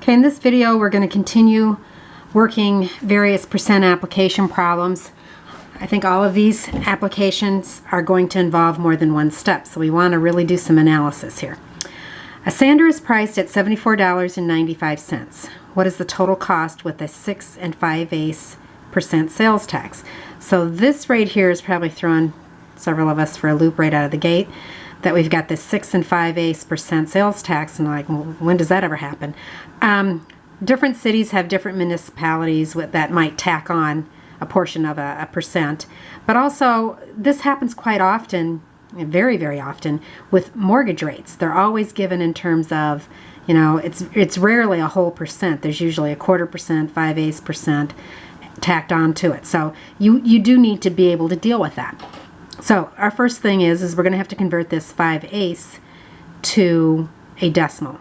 Okay, in this video we're going to continue working various percent application problems. I think all of these applications are going to involve more than one step, so we want to really do some analysis here. A sander is priced at $74.95. What is the total cost with a 6 5/8% sales tax? So this right here is probably throwing several of us for a loop right out of the gate, that we've got this 6 5/8% sales tax, and like, well, when does that ever happen? Different cities have different municipalities that might tack on a portion of a percent, but also this happens quite often, very, very often, with mortgage rates. They're always given in terms of, you know, it's rarely a whole percent. There's usually a 1/4%, 5/8% tacked on to it. So you do need to be able to deal with that. So our first thing is we're going to have to convert this 5/8 to a decimal.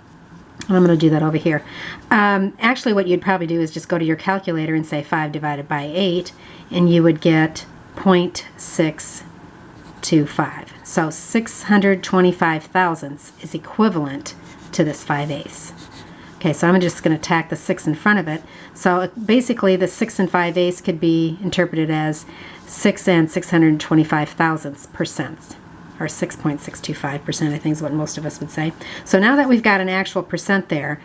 And I'm going to do that over here. Actually, what you'd probably do is just go to your calculator and say 5 divided by 8, and you would get 0.625. So 625 thousandths is equivalent to this 5/8. Okay, so I'm just going to tack the 6 in front of it. So basically, the 6 5/8 could be interpreted as 6 625 thousandths percent, or 6.625%, I think is what most of us would say. So now that we've got an actual percent there,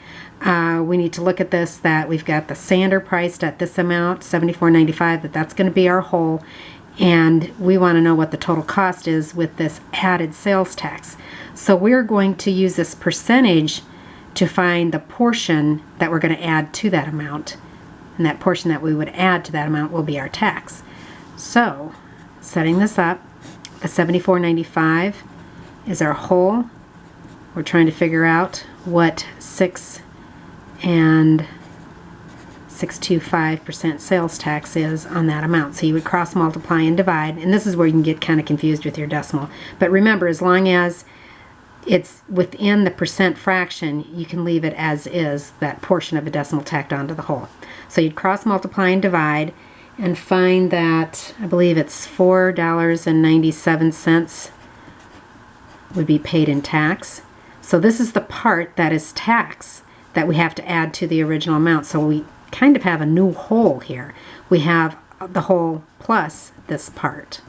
we need to look at this, that we've got the sander priced at this amount, $74.95, that's going to be our whole, and we want to know what the total cost is with this added sales tax. So we're going to use this percentage to find the portion that we're going to add to that amount, and that portion that we would add to that amount will be our tax. So setting this up, the $74.95 is our whole. We're trying to figure out what 6 625% sales tax is on that amount. So you would cross multiply and divide, and this is where you can get kind of confused with your decimal. But remember, as long as it's within the percent fraction, you can leave it as is, that portion of a decimal tacked onto the whole. So you'd cross multiply and divide and find that, I believe it's $4.97 would be paid in tax. So this is the part that is tax that we have to add to the original amount. So we kind of have a new whole here. We have the whole plus this part.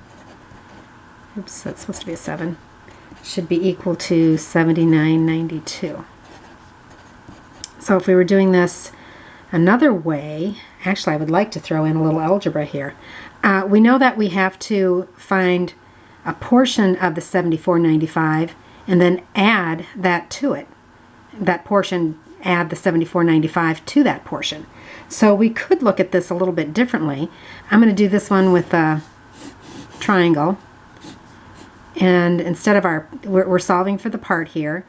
Oops, that's supposed to be a 7. Should be equal to $79.92. So if we were doing this another way, actually I would like to throw in a little algebra here. We know that we have to find a portion of the $74.95 and then add that to it. That portion, add the $74.95 to that portion. So we could look at this a little bit differently. I'm going to do this one with a triangle. And instead of we're solving for the part here.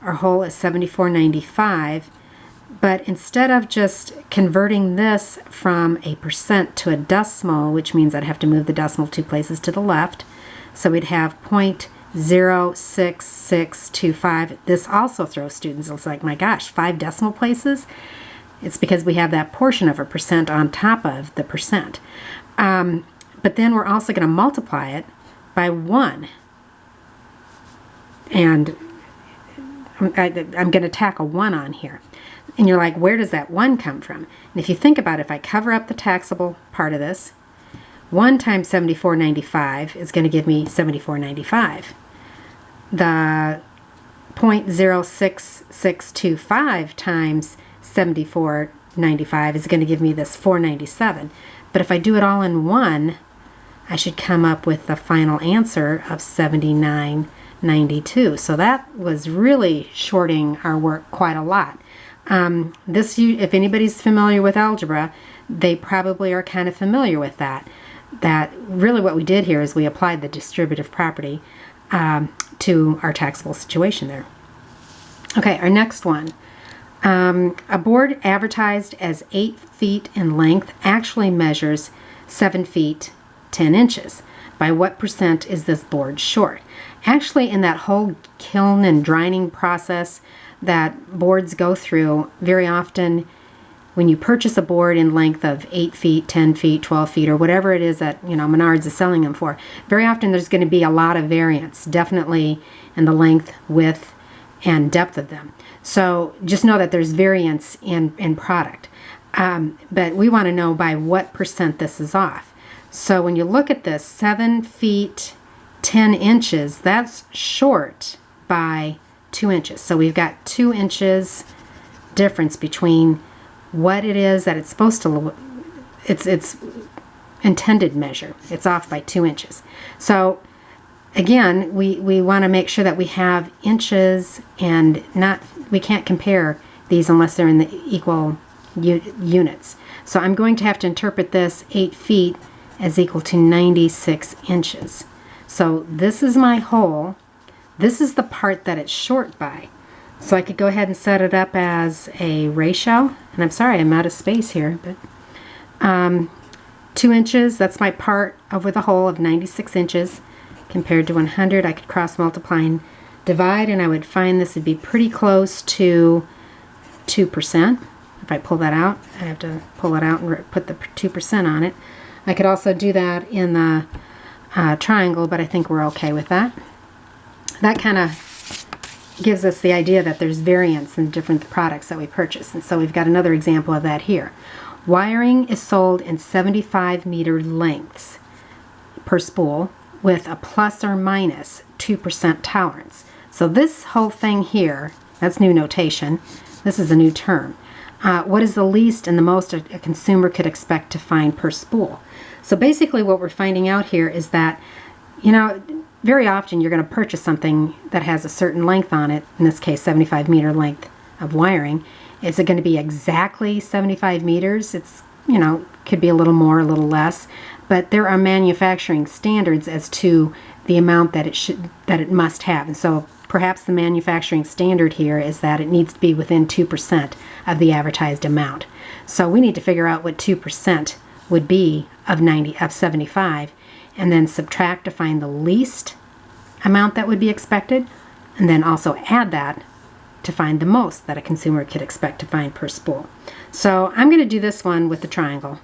Our whole is $74.95. But instead of just converting this from a percent to a decimal, which means I'd have to move the decimal 2 places to the left, so we'd have 0.06625. This also throws students. It's like, my gosh, 5 decimal places? It's because we have that portion of a percent on top of the percent. But then we're also going to multiply it by 1. And I'm going to tack a 1 on here. And you're like, where does that 1 come from? And if you think about it, if I cover up the taxable part of this, 1 times $74.95 is going to give me $74.95. The 0.06625 times $74.95 is going to give me this $4.97. But if I do it all in 1, I should come up with the final answer of $79.92. So that was really shorting our work quite a lot. If anybody's familiar with algebra, they probably are kind of familiar with that. That really what we did here is we applied the distributive property to our taxable situation there. Okay, our next one. A board advertised as 8 feet in length actually measures 7 feet 10 inches. By what percent is this board short? Actually, in that whole kiln and drying process that boards go through, very often when you purchase a board in length of 8 feet, 10 feet, 12 feet, or whatever it is that, you know, Menards is selling them for, very often there's going to be a lot of variance, definitely in the length, width, and depth of them. So just know that there's variance in product. But we want to know by what percent this is off. So when you look at this, 7 feet 10 inches, that's short by 2 inches. So we've got 2 inches difference between what it is that it's supposed to look, its intended measure. It's off by 2 inches. So again, we want to make sure that we have inches and we can't compare these unless they're in the equal units. So I'm going to have to interpret this 8 feet as equal to 96 inches. So this is my hole. This is the part that it's short by. So I could go ahead and set it up as a ratio. And I'm sorry, I'm out of space here, but 2 inches, that's my part over the hole of 96 inches. Compared to 100, I could cross multiply and divide, and I would find this would be pretty close to 2%. If I pull that out, I have to pull it out and put the 2% on it. I could also do that in the triangle, but I think we're okay with that. That kind of gives us the idea that there's variance in different products that we purchase. And so we've got another example of that here. Wiring is sold in 75 meter lengths per spool with a plus or minus 2% tolerance. So this whole thing here, that's new notation. This is a new term. What is the least and the most a consumer could expect to find per spool? So basically what we're finding out here is that, you know, very often you're going to purchase something that has a certain length on it, in this case 75 meter length of wiring. Is it going to be exactly 75 meters? It's, you know, could be a little more, a little less, but there are manufacturing standards as to the amount that it must have. And so perhaps the manufacturing standard here is that it needs to be within 2% of the advertised amount. So we need to figure out what 2% would be of 75, and then subtract to find the least amount that would be expected, and then also add that to find the most that a consumer could expect to find per spool. So I'm going to do this one with the triangle.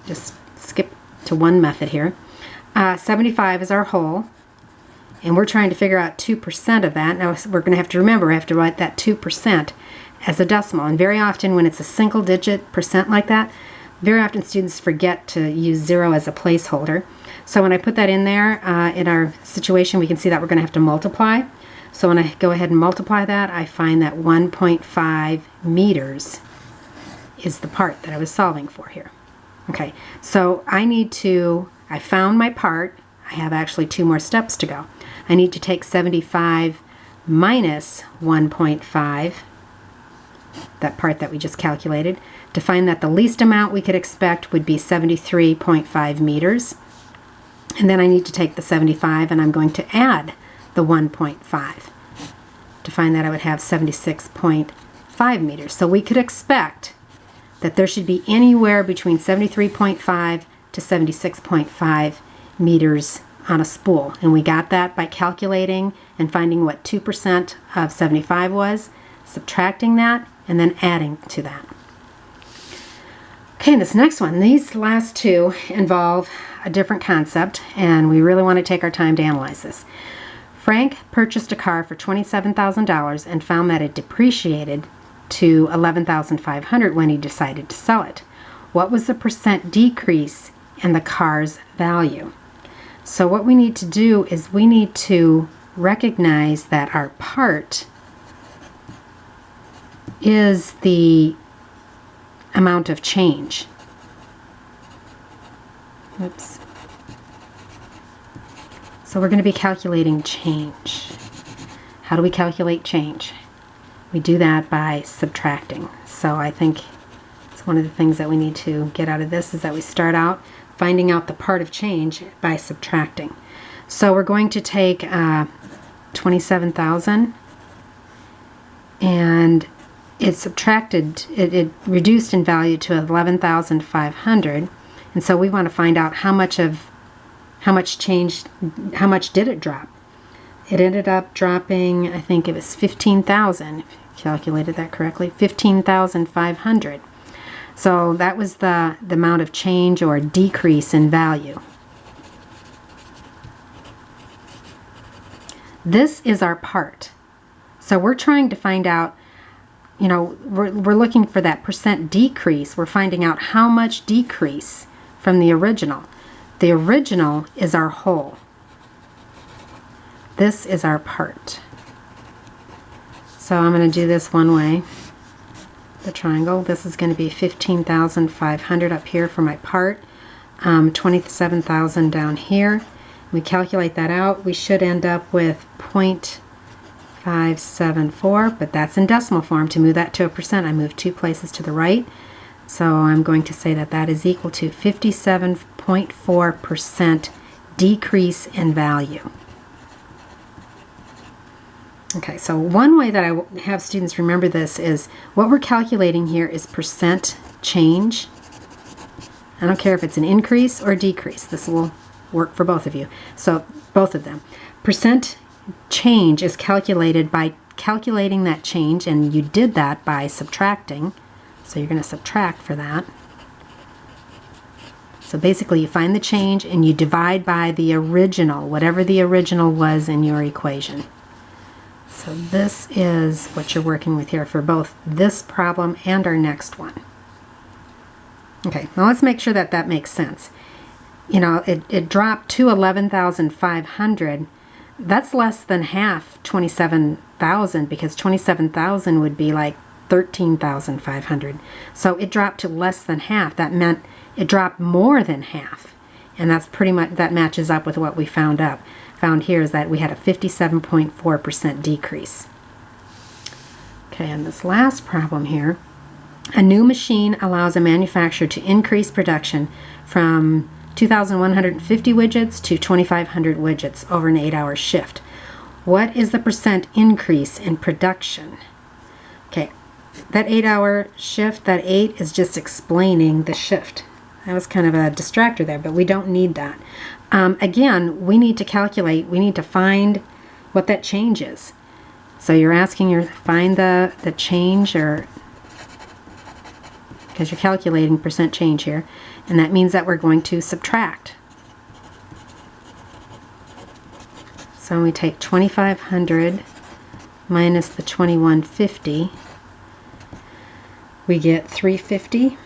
Just skip to one method here. 75 is our whole, and we're trying to figure out 2% of that. Now we're going to have to remember, I have to write that 2% as a decimal, and very often when it's a single digit percent like that, very often students forget to use 0 as a placeholder. So when I put that in there, in our situation, we can see that we're going to have to multiply. So when I go ahead and multiply that, I find that 1.5 meters is the part that I was solving for here. Okay, so I found my part. I have actually 2 more steps to go. I need to take 75 minus 1.5, that part that we just calculated, to find that the least amount we could expect would be 73.5 meters. And then I need to take the 75 and I'm going to add the 1.5 to find that I would have 76.5 meters. So we could expect that there should be anywhere between 73.5 to 76.5 meters on a spool. And we got that by calculating and finding what 2% of 75 was, subtracting that, and then adding to that. Okay, this next one, these last two involve a different concept, and we really want to take our time to analyze this. Frank purchased a car for $27,000 and found that it depreciated to $11,500 when he decided to sell it. What was the percent decrease in the car's value? So what we need to do is we need to recognize that our part is the amount of change. Oops. So we're going to be calculating change. How do we calculate change? We do that by subtracting. So I think it's one of the things that we need to get out of this is that we start out finding out the part of change by subtracting. So we're going to take 27,000 and it reduced in value to 11,500, and so we want to find out how much did it drop. It ended up dropping, I think it was 15,000, if you calculated that correctly, 15,500. So that was the amount of change or decrease in value. This is our part. So we're trying to find out, we're looking for that percent decrease. We're finding out how much decrease from the original. The original is our whole. This is our part. So I'm going to do this one way. The triangle. This is going to be 15,500 up here for my part. 27,000 down here. We calculate that out. We should end up with 0.574, but that's in decimal form. To move that to a percent, I move 2 places to the right. So I'm going to say that that is equal to 57.4% decrease in value. Okay, so one way that I have students remember this is what we're calculating here is percent change. I don't care if it's an increase or decrease. This will work for both of you. So both of them. Percent change is calculated by calculating that change, and you did that by subtracting. So you're going to subtract for that. So basically you find the change and you divide by the original, whatever the original was in your equation. So this is what you're working with here for both this problem and our next one. Okay, now let's make sure that that makes sense. It dropped to 11,500. That's less than half 27,000, because 27,000 would be like 13,500. So it dropped to less than half. That meant it dropped more than half. And that's pretty much, that matches up with what we found here is that we had a 57.4% decrease. Okay, and this last problem here, a new machine allows a manufacturer to increase production from 2,150 widgets to 2,500 widgets over an 8-hour shift. What is the percent increase in production? Okay, that 8-hour shift, that 8 is just explaining the shift. That was kind of a distractor there, but we don't need that. Again, we need to calculate, we need to find what that change is. So you're asking find the change, or because you're calculating percent change here, and that means that we're going to subtract. So we take 2,500 minus the 2,150, we get 350.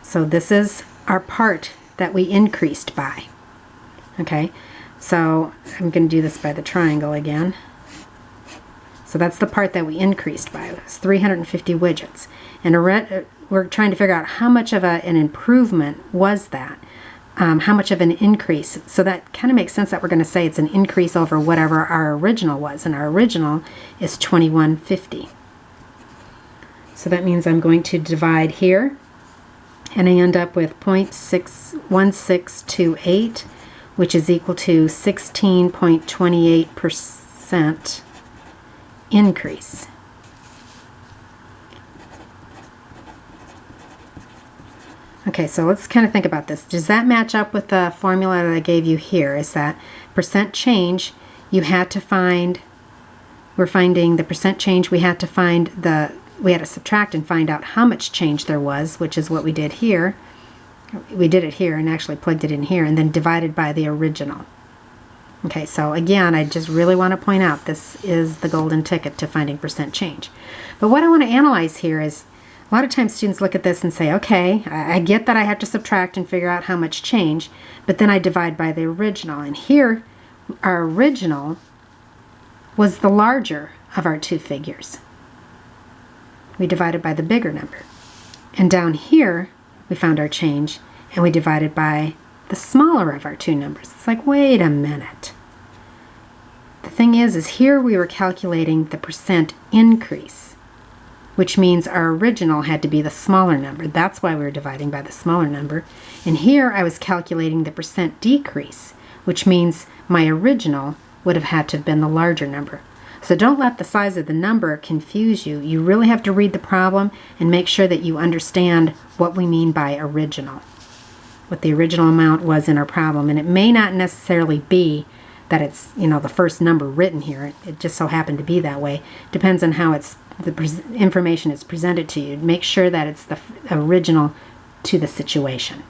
So this is our part that we increased by. Okay, so I'm going to do this by the triangle again. So that's the part that we increased by. It was 350 widgets. And we're trying to figure out how much of an improvement was that. How much of an increase. So that kind of makes sense that we're going to say it's an increase over whatever our original was. And our original is 2,150. So that means I'm going to divide here. And I end up with 0.61628, which is equal to 16.28% increase. Okay, so let's kind of think about this. Does that match up with the formula that I gave you here? Is that percent change, you had to find, we're finding the percent change, we had to subtract and find out how much change there was, which is what we did here. We did it here and actually plugged it in here, and then divided by the original. Okay, so again, I just really want to point out this is the golden ticket to finding percent change. But what I want to analyze here is, a lot of times students look at this and say, okay, I get that I have to subtract and figure out how much change, but then I divide by the original. And here, our original was the larger of our two figures. We divided by the bigger number. And down here, we found our change, and we divided by the smaller of our two numbers. It's like, wait a minute. The thing is here we were calculating the percent increase, which means our original had to be the smaller number. That's why we were dividing by the smaller number. And here I was calculating the percent decrease, which means my original would have had to have been the larger number. So don't let the size of the number confuse you. You really have to read the problem and make sure that you understand what we mean by original, what the original amount was in our problem. And it may not necessarily be that it's, the first number written here. It just so happened to be that way. Depends on how the information is presented to you. Make sure that it's the original to the situation.